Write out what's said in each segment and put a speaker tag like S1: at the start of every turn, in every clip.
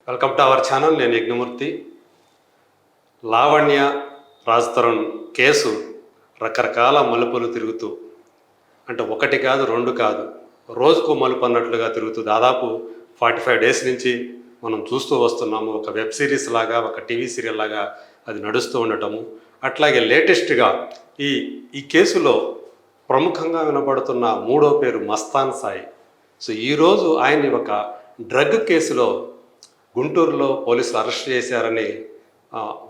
S1: Welcome to our channel. నేను Yagnamurthy. Lavanya Raj Tarun case రకరకాల మలుపులు తిరుగుతూ, అంటే ఒకటి కాదు రెండు కాదు, రోజుకు మలుపు అన్నట్లుగా తిరుగుతూ దాదాపు 45 డేస్ నుంచి మనం చూస్తూ వస్తున్నాము. ఒక వెబ్ సిరీస్ లాగా, ఒక టీవీ సీరియల్ లాగా అది నడుస్తూ ఉండటము. అట్లాగే లేటెస్ట్గా ఈ కేసులో ప్రముఖంగా వినపడుతున్న మూడో పేరు మస్తాన్ సాయి. సో ఈరోజు ఆయన్ని ఒక డ్రగ్ కేసులో గుంటూరులో పోలీసులు అరెస్ట్ చేశారని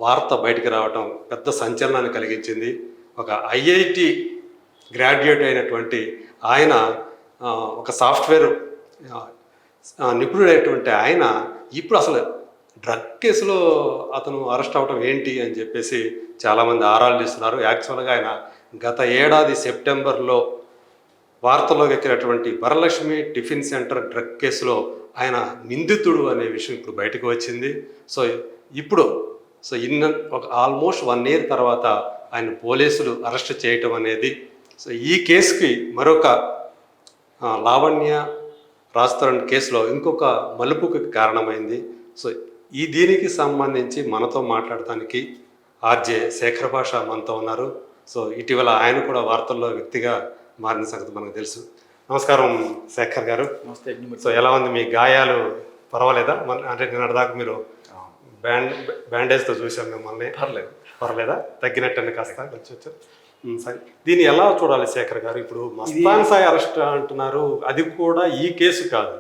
S1: వార్త బయటికి రావటం పెద్ద సంచలనాన్ని కలిగించింది. ఒక ఐఐటి గ్రాడ్యుయేట్ అయినటువంటి ఆయన, ఒక సాఫ్ట్వేర్ నిపుణుడైనటువంటి ఆయన ఇప్పుడు అసలు డ్రగ్ కేసులో అతను అరెస్ట్ అవటం ఏంటి అని చెప్పేసి చాలామంది ఆరాలు తీస్తున్నారు. యాక్చువల్గా ఆయన గత ఏడాది సెప్టెంబర్లో వార్తలోకి ఎక్కినటువంటి వరలక్ష్మి టిఫిన్ సెంటర్ డ్రగ్ కేసులో ఆయన నిందితుడు అనే విషయం ఇప్పుడు బయటకు వచ్చింది. ఇప్పుడు ఒక ఆల్మోస్ట్ 1 year తర్వాత ఆయన పోలీసులు అరెస్ట్ చేయటం అనేది, ఈ కేసుకి మరొక లావణ్య రాజ్ తరుణ్ కేసులో ఇంకొక మలుపుకి కారణమైంది. దీనికి సంబంధించి మనతో మాట్లాడటానికి ఆర్జే శేఖర్ భాష మనతో ఉన్నారు. ఇటీవల ఆయన కూడా వార్తల్లో వ్యక్తిగా మారిన సంగతి మనకు తెలుసు. నమస్కారం శేఖర్ గారు.
S2: నమస్తే.
S1: ఎలా ఉంది మీ గాయాలు? పర్వాలేదా? అంటే నిన్నటిదాకా మీరు బ్యాండేజ్తో చూసాం మిమ్మల్ని. పర్లేదా? తగ్గినట్టని కాస్త కొంచెం. సరే, దీన్ని ఎలా చూడాలి శేఖర్ గారు? ఇప్పుడు మస్తాన్ సాయి అరెస్ట్ అంటున్నారు, అది కూడా ఈ కేసు కాదు,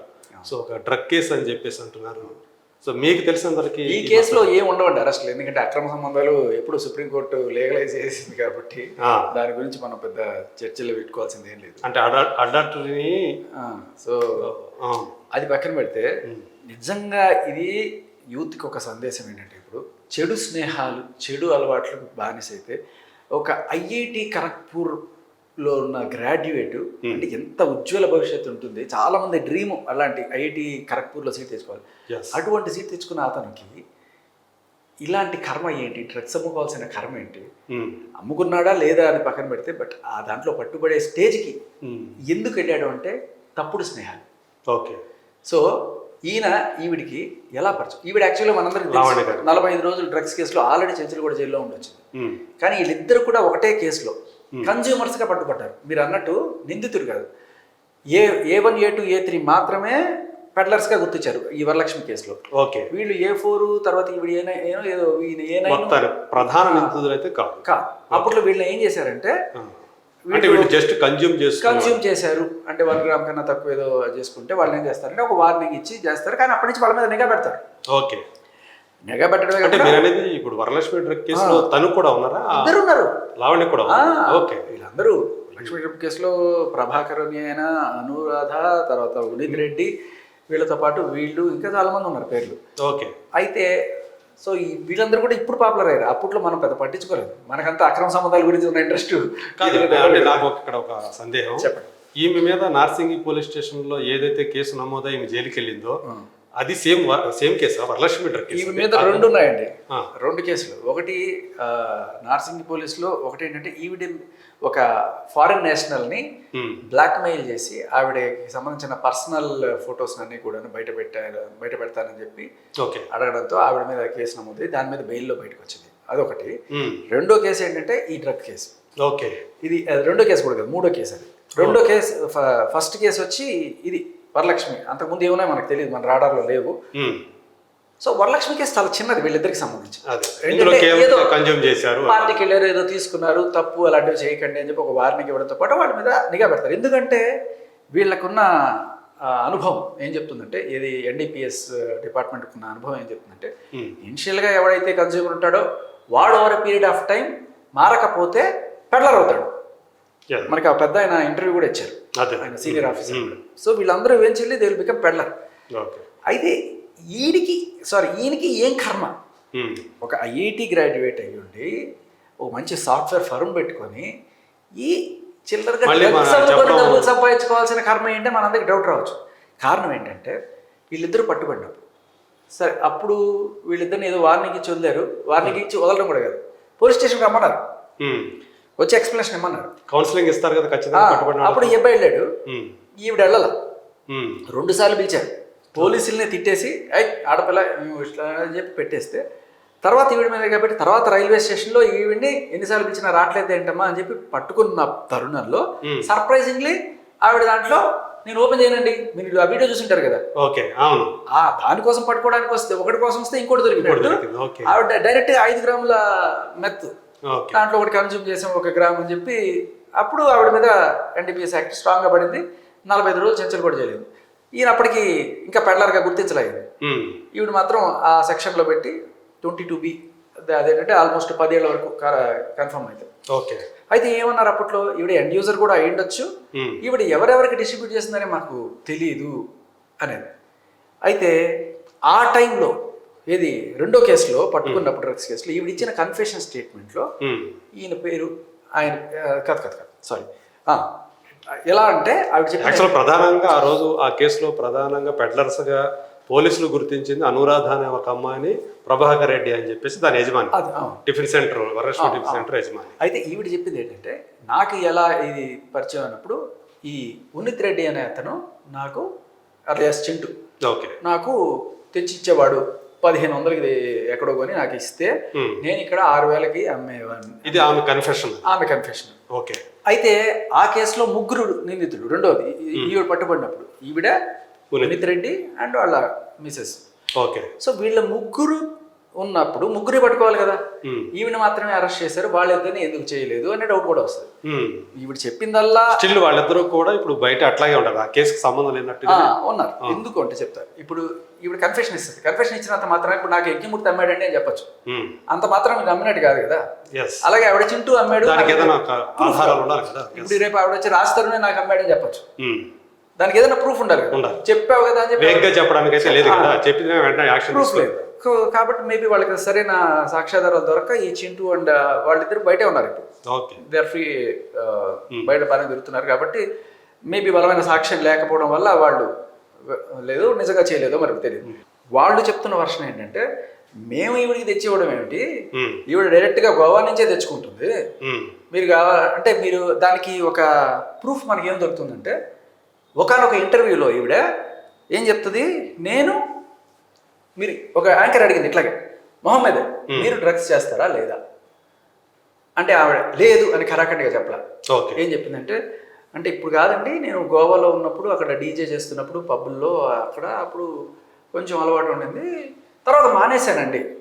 S1: ఒక డ్రగ్ కేసు అని చెప్పేసి అంటున్నారు. మీకు తెలిసినందరికి
S2: ఈ కేసులో ఏం ఉండవండి అరెస్టులు, ఎందుకంటే అక్రమ సంబంధాలు ఎప్పుడు సుప్రీంకోర్టు లీగలైజ్ చేసింది కాబట్టి దాని గురించి మనం పెద్ద చర్చలు పెట్టుకోవాల్సింది ఏం లేదు.
S1: అంటే అడల్టరీ
S2: అది పక్కన పెడితే నిజంగా ఇది యూత్కి ఒక సందేశం ఏంటంటే, ఇప్పుడు చెడు స్నేహాలు, చెడు అలవాట్లకు బానిసైతే ఒక ఐఐటి ఖరగ్పూర్లో ఉన్న గ్రాడ్యుయేట్ అంటే ఎంత ఉజ్వల భవిష్యత్తు ఉంటుంది. చాలా మంది డ్రీమ్ అలాంటి ఐఐటి ఖరగ్పూర్లో సీట్ తెచ్చుకోవాలి. అటువంటి సీట్ తెచ్చుకున్న అతనికి ఇలాంటి కర్మ ఏంటి? డ్రగ్స్ అమ్ముకోవాల్సిన కర్మ ఏంటి? అమ్ముకున్నాడా లేదా అని పక్కన పెడితే, బట్ ఆ దాంట్లో పట్టుబడే స్టేజ్కి ఎందుకు వెళ్ళాడు అంటే తప్పుడు స్నేహాలు.
S1: ఓకే.
S2: సో ఈవిడికి ఎలా పరిచయం? ఈవిడ యాక్చువల్గా మనందరికి 45 రోజులు డ్రగ్స్ కేసులో ఆల్రెడీ చెంచులు కూడా జైల్లో ఉండొచ్చింది. కానీ వీళ్ళిద్దరు కూడా ఒకటే కేసులో కన్జ్యూమర్స్గా పట్టుబడ్డారు. మీరు అన్నట్టు నిందితుడు కాదు. A1, A2, A3 మాత్రమే పెడ్లర్స్గా గుర్తించారు ఈ వరలక్ష్మి కేసులో.
S1: ఓకే.
S2: వీళ్ళు A4 తర్వాత ఈవిడ
S1: ప్రధాన నిందితులు అయితే కాదు.
S2: అప్పట్లో వీళ్ళు ఏం చేశారంటే
S1: జస్ట్ కన్జ్యూమ్
S2: చేశారు. అంటే 1 gram కన్నా తక్కువ ఏదో చేసుకుంటే వాళ్ళు ఏం చేస్తారంటే ఒక వార్నింగ్ ఇచ్చి చేస్తారు. కానీ అప్పటి నుంచి వాళ్ళ మీద నిఘా పెడతారు.
S1: ఓకే.
S2: నిఘా పెట్టడమే
S1: అంటే మీరు అనేది ఇప్పుడు వరలక్ష్మి డ్రగ్ కేసులో తను కూడా ఉన్నారా?
S2: ఇద్దరు ఉన్నారు.
S1: లావణ్య కూడా. ఓకే.
S2: వీళ్ళందరూ లక్ష్మీ డ్రగ్ కేసులో ప్రభాకర్ అని ఆయన, అనురాధ, తర్వాత ఉనిత్ రెడ్డి, వీళ్ళతో పాటు వీళ్ళు ఇంకా చాలా మంది ఉన్నారు పేర్లు.
S1: ఓకే.
S2: అయితే వీళ్ళందరూ కూడా ఇప్పుడు పాపులర్ అయ్యారు. అప్పట్లో మనం పెద్ద పట్టించుకోలేదు. మనకంతా అక్రమ సంబంధాల గురించి ఉన్న ఇంట్రెస్ట్.
S1: నాకు ఇక్కడ ఒక సందేహం.
S2: చెప్పండి.
S1: ఈమె మీద నార్సింగి పోలీస్ స్టేషన్లో ఏదైతే కేసు నమోదై ఈమె జైలుకి వెళ్ళిందో అది సేమ్ కేసా? Varalakshmi drug case.
S2: ఈమె మీద 2 ఉన్నాయండి, 2 కేసులు. ఒకటి నార్సింగి పోలీసులో, ఒకటి ఏంటంటే ఈవిడ ఒక ఫారిన్ నేషనల్ని బ్లాక్మెయిల్ చేసి ఆవిడకి సంబంధించిన పర్సనల్ ఫొటోస్ అన్ని కూడా బయట పెడతానని చెప్పి అడగడంతో ఆవిడ మీద కేసు నమోదు. దాని మీద బెయిల్లో బయటకు వచ్చింది. అదొకటి. రెండో కేసు ఏంటంటే ఈ డ్రగ్ కేసు.
S1: ఓకే.
S2: ఇది రెండో కేసు కూడా కాదు, మూడో కేసు. అది రెండో కేసు. ఫస్ట్ కేసు వచ్చి ఇది వరలక్ష్మి. అంతకుముందు ఏమున్నాయి మనకు తెలియదు, మన రాడార్లో లేవు. సో వరలక్ష్మి కేసు చాలా చిన్నది వీళ్ళిద్దరికి సంబంధించి. పార్టీకి వెళ్ళారు, ఏదో తీసుకున్నారు, తప్పు అలాంటివి చేయకండి అని చెప్పి ఒక వార్నింగ్ ఇవ్వడంతో పాటు వాళ్ళ మీద నిఘా పెడతారు. ఎందుకంటే వీళ్ళకున్న అనుభవం ఏం చెప్తుందంటే, ఇది NDPS డిపార్ట్మెంట్కి ఉన్న అనుభవం ఏం చెప్తుందంటే, ఇనిషియల్గా ఎవడైతే కన్స్యూమర్ ఉంటాడో వాడు ఓవర్ పీరియడ్ ఆఫ్ టైం మారకపోతే పెడ్లర్ అవుతాడు. మనకి ఆ పెద్ద ఆయన ఇంటర్వ్యూ కూడా ఇచ్చారు, ఆయన సీనియర్ ఆఫీసర్. సో వీళ్ళందరూ eventually they will become peddler. అయితే ఈయనకి ఏం కర్మ? ఒక ఐఐటి గ్రాడ్యుయేట్ అయ్యుండి ఒక మంచి సాఫ్ట్వేర్ ఫర్మ్ పెట్టుకొని ఈ చిల్లరగా డబ్బులు సంపాదించుకోవాల్సిన కర్మ ఏంటంటే మనందరికి డౌట్ రావచ్చు. కారణం ఏంటంటే వీళ్ళిద్దరూ పట్టుబడినప్పుడు సరే అప్పుడు వీళ్ళిద్దరిని ఏదో వార్నింగ్ ఇచ్చి వదిలేరు. వార్నింగ్ ఇచ్చి వదలడం కూడా కాదు, పోలీస్ స్టేషన్కి రమ్మన్నారు, వచ్చి ఎక్స్ప్లెనేషన్ ఇమ్మన్నారు,
S1: కౌన్సిలింగ్ ఇస్తారు కదా ఖచ్చితంగా.
S2: అప్పుడు ఈ అబ్బాయి వెళ్ళాడు, ఈవిడ వెళ్ళాల. 2 సార్లు పిలిచారు పోలీసుల్ని తిట్టేసి ఆడపిల్ల మేము ఇట్లా అని చెప్పి పెట్టేస్తే తర్వాత ఈవిడ మీద కాబట్టి తర్వాత రైల్వే స్టేషన్లో ఈవిడ్ని ఎన్నిసార్లు పిలిచినా రావట్లేదు ఏంటమ్మా అని చెప్పి పట్టుకున్న తరుణంలో సర్ప్రైజింగ్లీ ఆవిడ దాంట్లో నేను ఓపెన్ చేయనండి, మీరు ఆ వీడియో చూసింటారు కదా,
S1: ఓకే అవును,
S2: దానికోసం పట్టుకోవడానికి వస్తే ఒకటి కోసం వస్తే ఇంకోటి దొరికినట్టు ఆవిడ డైరెక్ట్ 5 గ్రాముల మెత్ దాంట్లో ఒకటి కన్జ్యూమ్ చేసాం 1 గ్రామ్ అని చెప్పి అప్పుడు ఆవిడ మీద NDPS యాక్ట్ స్ట్రాంగ్గా పడింది. 45 రోజులు చెంచలు కూడా చేయలేదు. ఈయన అప్పటికి ఇంకా పెడ్లర్గా గుర్తించలేదు. ఈవిడ మాత్రం ఆ సెక్షన్లో పెట్టి 22B అదేంటంటే ఆల్మోస్ట్ 10 ఏళ్ళ వరకు కన్ఫర్మ్ అవుతుంది.
S1: ఓకే.
S2: అయితే ఏమన్నారు అప్పట్లో, ఈవిడ ఎండ్ యూజర్ కూడా అయి ఉండొచ్చు, ఈవిడ ఎవరెవరికి డిస్ట్రిబ్యూట్ చేసిందని మాకు తెలియదు అనేది. అయితే ఆ టైంలో ఏది రెండో కేసులో పట్టుకున్నప్పుడు డ్రగ్స్ కేసులో ఈవిడ ఇచ్చిన కన్ఫెషన్ స్టేట్మెంట్లో ఈయన పేరు ఆయన కాదు సారీ ఎలా అంటే ఆవిడ
S1: యాక్చువల్ ప్రధానంగా ఆ రోజు ఆ కేసులో ప్రధానంగా పెడ్లర్స్గా పోలీసులు గుర్తించింది అనురాధ అనే ఒక అమ్మాయిని, ప్రభాకర్ రెడ్డి అని చెప్పేసి దాని యజమాని, tiffin centre Varalakshmi tiffin centre యజమాని.
S2: అయితే ఈవిడ చెప్పింది ఏంటంటే నాకు ఎలా ఇది పరిచయం అయినప్పుడు ఈ ఉన్నిత్ రెడ్డి అనే అతను నాకు అలియాస్ చింటూ నాకు తెచ్చిచ్చేవాడు, 1500కి ఎక్కడో కొని నాకు ఇస్తే నేను ఇక్కడ 6000కి అమ్మేవాడిని.
S1: ఇది ఆమె కన్ఫెషన్. ఓకే.
S2: అయితే ఆ కేసులో 3 నిందితులు. రెండోది ఈవిడ పట్టుబడినప్పుడు ఈవిడ, ఉన్నిత్ రెడ్డి అండ్ వాళ్ళ మిసెస్.
S1: ఓకే.
S2: సో వీళ్ళ 3 ఉన్నప్పుడు 3 పట్టుకోవాలి కదా, ఈవిడ మాత్రమే అరెస్ట్ చేశారు, వాళ్ళిద్దరిని ఎందుకు చేయలేదు అనే డౌట్ కూడా వస్తుంది. ఈవిడ చెప్పిందల్లా
S1: స్టిల్ వాళ్ళిద్దరూ కూడా ఇప్పుడు బయట అట్లాగే ఉంటారు, ఆ కేసుకి సంబంధం లేనట్టు
S2: ఉన్నారు. ఎందుకు అంటే చెప్తారు. ఇప్పుడు ఈవిడ కన్ఫెషన్ ఇస్తుంది, కన్ఫెషన్ ఇచ్చినంత మాత్రం ఇప్పుడు నాకు యజ్ఞమూర్తి అమ్మాడండి అని చెప్పొచ్చు, అంత మాత్రం మీరు నమ్మినట్టు కాదు కదా. అలాగే ఆవిడ చింటూ అమ్మాడు, ఇప్పుడు రేపు ఆవిడ వచ్చి రాస్తారునే నాకు అమ్మాడని చెప్పొచ్చు, దానికి ఏదైనా ప్రూఫ్ ఉండాలి కదా. చెప్పావు కదా అని చెప్పి
S1: చెప్పడానికి అయితే లేదు కదా, చెప్పిన వెంటనే యాక్షన్
S2: ప్రూఫ్ లేదు. కాబట్టి మేబీ వాళ్ళకి సరైన సాక్ష్యాధారాలు దొరక ఈ చింటూ అండ్ వాళ్ళిద్దరు బయటే ఉన్నారు ఇప్పుడు, దే ఆర్ ఫ్రీ, బయట బాగానే దొరుకుతున్నారు. కాబట్టి మేబీ బలమైన సాక్ష్యం లేకపోవడం వల్ల వాళ్ళు లేదు నిజంగా చేయలేదో మనకు తెలియదు. వాళ్ళు చెప్తున్న వర్షన్ ఏంటంటే మేము ఈవిడికి తెచ్చివ్వడం ఏమిటి, ఈవిడ డైరెక్ట్గా గోవా నుంచే తెచ్చుకుంటుంది, మీరు కావాలంటే మీరు దానికి ఒక ప్రూఫ్ మనకి ఏం దొరుకుతుందంటే ఒకనొక ఇంటర్వ్యూలో ఈవిడ ఏం చెప్తుంది, మీరు ఒక యాంకర్ అడిగింది ఇట్లాగే, మొహమ్మద్ మీరు డ్రగ్స్ చేస్తారా లేదా అంటే ఆవిడ లేదు అని ఖరాఖండిగా చెప్పలా. ఏం చెప్పిందంటే అంటే ఇప్పుడు కాదండి, నేను గోవాలో ఉన్నప్పుడు అక్కడ డీజే చేస్తున్నప్పుడు పబ్బుల్లో అప్పుడు కొంచెం అలవాటు ఉండింది, తర్వాత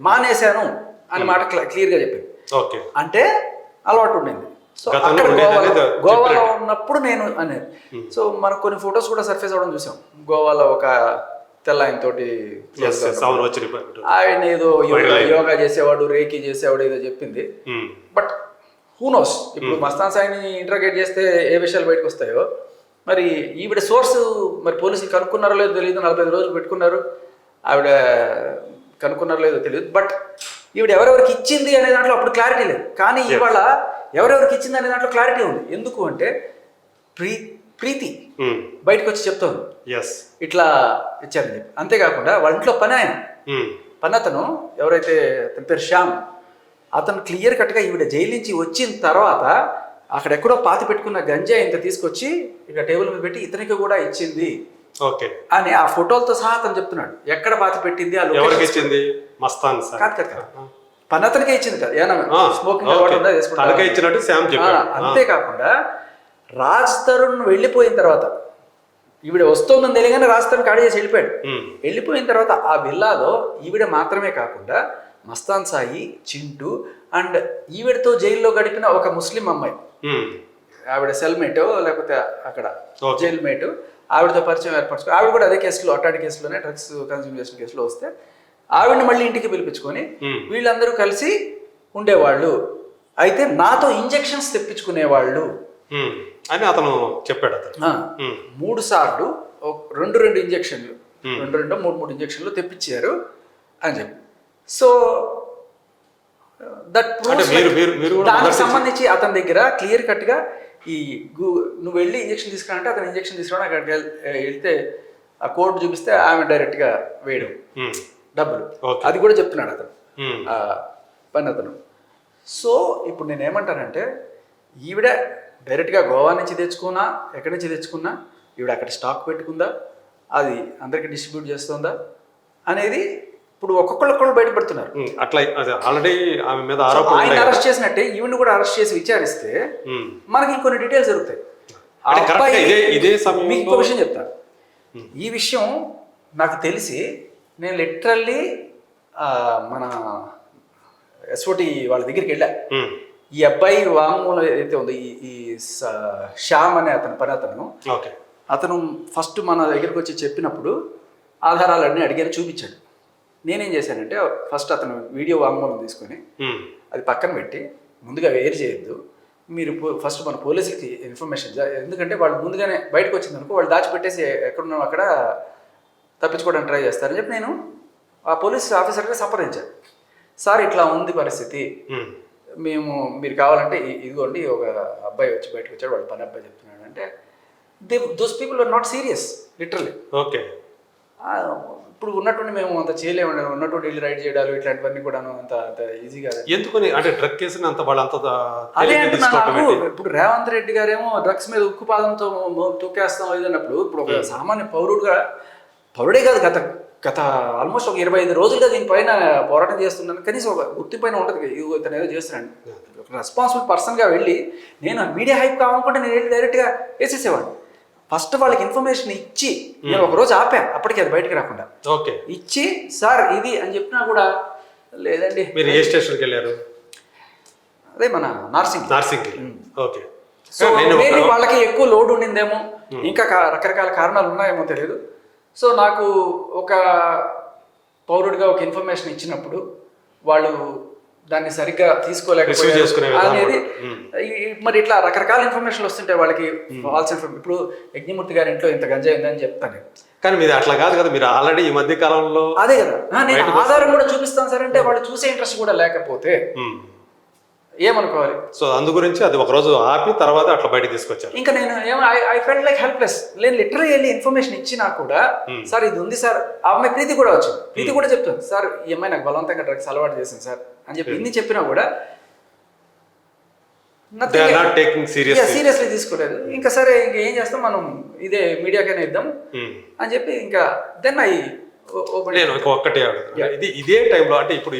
S2: మానేశాను అని మాట క్లియర్గా చెప్పింది. అంటే అలవాటు ఉండింది. సో అక్కడ గోవాలో ఉన్నప్పుడు నేను అనేది. సో మనకు కొన్ని ఫొటోస్ కూడా సర్ఫేస్ అవ్వడం చూసాం, గోవాలో ఒక తెల్ల ఆయన తోటి ఆయన ఏదో యోగా చేసేవాడు, రేకి చేసేవాడు ఏదో చెప్పింది. బట్ హూ నోస్, ఇప్పుడు మస్తాన్ సాయిని ఇంటర్గేట్ చేస్తే ఏ విషయాలు బయటకు వస్తాయో, మరి ఈవిడ సోర్స్ మరి పోలీసులు కనుక్కున్నారో లేదో తెలియదు, 45 రోజులు పెట్టుకున్నారు, ఆవిడ కనుక్కున్నారో లేదో తెలియదు. బట్ ఈవిడ ఎవరెవరికి ఇచ్చింది అనే దాంట్లో అప్పుడు క్లారిటీ లేదు, కానీ ఇవాళ ఎవరెవరికి ఇచ్చింది అనే దాంట్లో క్లారిటీ ఉంది. ఎందుకు అంటే ప్రీతి బయటకు వచ్చి చెప్తాను ఇట్లా ఇచ్చారని చెప్పి. అంతేకాకుండా వాళ్ళ ఇంట్లో పని అతను ఎవరైతే అతని పేరు శ్యామ్, అతను క్లియర్ కట్గా ఈవిడ జైలు నుంచి వచ్చిన తర్వాత అక్కడెక్కడో పాతి పెట్టుకున్న గంజా ఇంత తీసుకొచ్చి ఇక టేబుల్ మీద పెట్టి ఇతనికి కూడా ఇచ్చింది అని ఆ ఫోటోలతో సహా అతను చెప్తున్నాడు. ఎక్కడ పాతి పెట్టింది, పని అతనికే ఇచ్చింది కదా, ఏమన్నా స్మోకింగ్. అంతేకాకుండా రాజ్ తరుణ్ వెళ్ళిపోయిన తర్వాత ఈవిడ వస్తుందని తెలియగానే రాజ్ తరుణ్ కాడి చేసి వెళ్ళిపోయిన తర్వాత ఆ విల్లాలో ఈవిడ మాత్రమే కాకుండా మస్తాన్ సాయి, చింటూ అండ్ ఈవిడతో జైల్లో గడిపిన ఒక ముస్లిం అమ్మాయి, ఆవిడ సెల్మేటో లేకపోతే అక్కడ జైల్ మేటు, ఆవిడతో పరిచయం ఏర్పరచుకో, ఆవిడ కూడా అదే కేసులో అట్లాంటి కేసులోనే డ్రగ్స్ కన్స్యూమ్ చేసిన కేసులో వస్తే ఆవిడని మళ్ళీ ఇంటికి పిలిపించుకొని వీళ్ళందరూ కలిసి ఉండేవాళ్ళు, అయితే నాతో ఇంజెక్షన్స్ తెప్పించుకునేవాళ్ళు
S1: అని అతను చెప్పాడు.
S2: 3 సార్లు 2 ఇంజెక్షన్లు 3 ఇంజెక్షన్లు తెప్పించారు అని చెప్పి. సో దానికి సంబంధించి అతని దగ్గర క్లియర్ కట్గా నువ్వు వెళ్ళి ఇంజెక్షన్ తీసుకురాంటే అతను ఇంజెక్షన్ తీసుకురావడం అక్కడికి వెళ్తే ఆ కోడ్ చూపిస్తే ఆమె డైరెక్ట్గా వేయడం డబ్బులు, అది కూడా చెప్తున్నాడు అతను పని అతను. సో ఇప్పుడు నేను ఏమంటానంటే ఈవిడ డైరెక్ట్గా గోవా నుంచి తెచ్చుకున్నా, ఎక్కడి నుంచి తెచ్చుకున్నా ఈవిడ అక్కడ స్టాక్ పెట్టుకుందా, అది అందరికీ డిస్ట్రిబ్యూట్ చేస్తుందా అనేది ఇప్పుడు ఒక్కొక్కళ్ళు బయటపడుతున్నారు.
S1: అట్లా ఆల్రెడీ ఆమె మీద
S2: ఆయన
S1: ఆరోపణలు
S2: అరెస్ట్ చేసినట్టే ఈవిని కూడా అరెస్ట్ చేసి విచారిస్తే మనకి ఇంకొన్ని డీటెయిల్స్ దొరుకుతాయి. ఆ
S1: అంటే correct గా
S2: అబ్బాయి
S1: ఇదే సమయంలో-
S2: మీకు ఇంకో విషయం చెప్తా. ఈ విషయం నాకు తెలిసి నేను లిటరల్లీ మన ఎస్ఓటి వాళ్ళ దగ్గరికి వెళ్ళా. ఈ అబ్బాయి వాంగ్మూలం ఏదైతే ఉందో ఈ శ్యామ్ అనే అతను
S1: ఓకే
S2: అతను ఫస్ట్ మన దగ్గరికి వచ్చి చెప్పినప్పుడు ఆధారాలన్నీ అడిగారు, చూపించాడు. నేనేం చేశానంటే ఫస్ట్ అతను వీడియో వాంగ్మూలం తీసుకొని అది పక్కన పెట్టి ముందుగా వేరు చేయొద్దు, మీరు ఫస్ట్ మన పోలీసులకి ఇన్ఫర్మేషన్, ఎందుకంటే వాళ్ళు ముందుగానే బయటకు వచ్చిందనుకో వాళ్ళు దాచిపెట్టేసి ఎక్కడున్నాం అక్కడ తప్పించుకోవడానికి ట్రై చేస్తారని చెప్పి నేను ఆ పోలీస్ ఆఫీసర్గా సంప్రదించాను. సార్ ఇట్లా ఉంది పరిస్థితి, మీరు కావాలంటే ఇదిగోండి ఒక అబ్బాయి వచ్చి బయటకు వచ్చాడు, వాడు పని అబ్బాయి చెప్తున్నాడు అంటే those people are not serious literally.
S1: Okay
S2: ఇప్పుడు ఉన్నటువంటి మేము అంత చేయలేము, ఉన్నటువంటి వెళ్ళి రైడ్ చేయడాలు ఇట్లాంటివన్నీ కూడా అంత ఈజీగా.
S1: ఎందుకని అంటే డ్రగ్ కేసుని అంత వాళ్ళు అంత
S2: అదే అంటున్నాను. ఇప్పుడు రేవంత్ రెడ్డి గారేమో డ్రగ్స్ మీద ఉక్కుపాదంతో తొక్కేస్తాం అన్నప్పుడు ఇప్పుడు ఒక సామాన్య పౌరుడే కాదు, గత ఆల్మోస్ట్ ఒక 25 రోజులుగా దీనిపైన పోరాటం చేస్తున్నాను, కనీసం ఒక గుర్తి పైన ఉంటుంది ఇతను ఏదో చేస్తున్నాను. రెస్పాన్సిబుల్ పర్సన్గా వెళ్ళి నేను మీడియా హైప్ కావాలనుకుంటే నేను వెళ్ళి డైరెక్ట్గా వేసేసేవాడిని. ఫస్ట్ వాళ్ళకి ఇన్ఫర్మేషన్ ఇచ్చి నేను ఒక రోజు ఆపాను, అప్పటికి అది బయటకు రాకుండా
S1: ఓకే
S2: ఇచ్చి సార్ ఇది అని చెప్పినా కూడా లేదండి.
S1: మీరు ఏ స్టేషన్కి వెళ్ళారు?
S2: అదే మన నార్సింగ్.
S1: ఓకే
S2: సో మేబీ వాళ్ళకి ఎక్కువ లోడ్ ఉండిందేమో, ఇంకా రకరకాల కారణాలు ఉన్నాయేమో తెలియదు. సో నాకు ఒక పౌరుడిగా ఒక ఇన్ఫర్మేషన్ ఇచ్చినప్పుడు వాళ్ళు దాన్ని సరిగ్గా తీసుకోలేకపోయారు అనేది. మరి ఇట్లా రకరకాల ఇన్ఫర్మేషన్ వస్తుంటాయి వాళ్ళకి, ఫాల్స్ ఇన్ఫర్మేషన్. ఇప్పుడు యజ్ఞమూర్తి గారి ఇంట్లో ఇంత గంజాయి ఉందని చెప్తాను,
S1: కానీ మీరు అట్లా కాదు కదా, మీరు ఆల్రెడీ ఈ మధ్య కాలంలో
S2: అదే కదా నేను ఆధారం కూడా చూపిస్తాను సార్ అంటే వాళ్ళు చూసే ఇంట్రెస్ట్ కూడా లేకపోతే ఏమనుకోవాలి.
S1: సో అందు గురించి అది ఒక రోజు ఆపి తర్వాత అట్లా బయట తీసుకొచ్చారు.
S2: ఇంకా నేను ఐ ఫెల్ట్ లైక్ హెల్ప్లెస్. నేను లిటరల్లీ వెళ్ళి ఇన్ఫర్మేషన్ ఇచ్చినా కూడా సార్ ఇది ఉంది సార్, ఆ అమ్మాయి ప్రీతి కూడా వచ్చింది, ప్రీతి కూడా చెప్తుంది సార్ ఈ అమ్మాయి నాకు బలవంతంగా డ్రగ్స్ అలవాటు చేసింది సార్ అని చెప్పి ఇన్ని చెప్పినా కూడా సీరియస్లీ తీసుకోలేదు. ఇంకా సరే ఇంకా ఏం చేస్తాం మనం, ఇదే మీడియాకైనా ఇద్దాం అని చెప్పి ఇంకా దెన్
S1: నేను ఒక్కటే ఇదే టైంలో అంటే ఇప్పుడు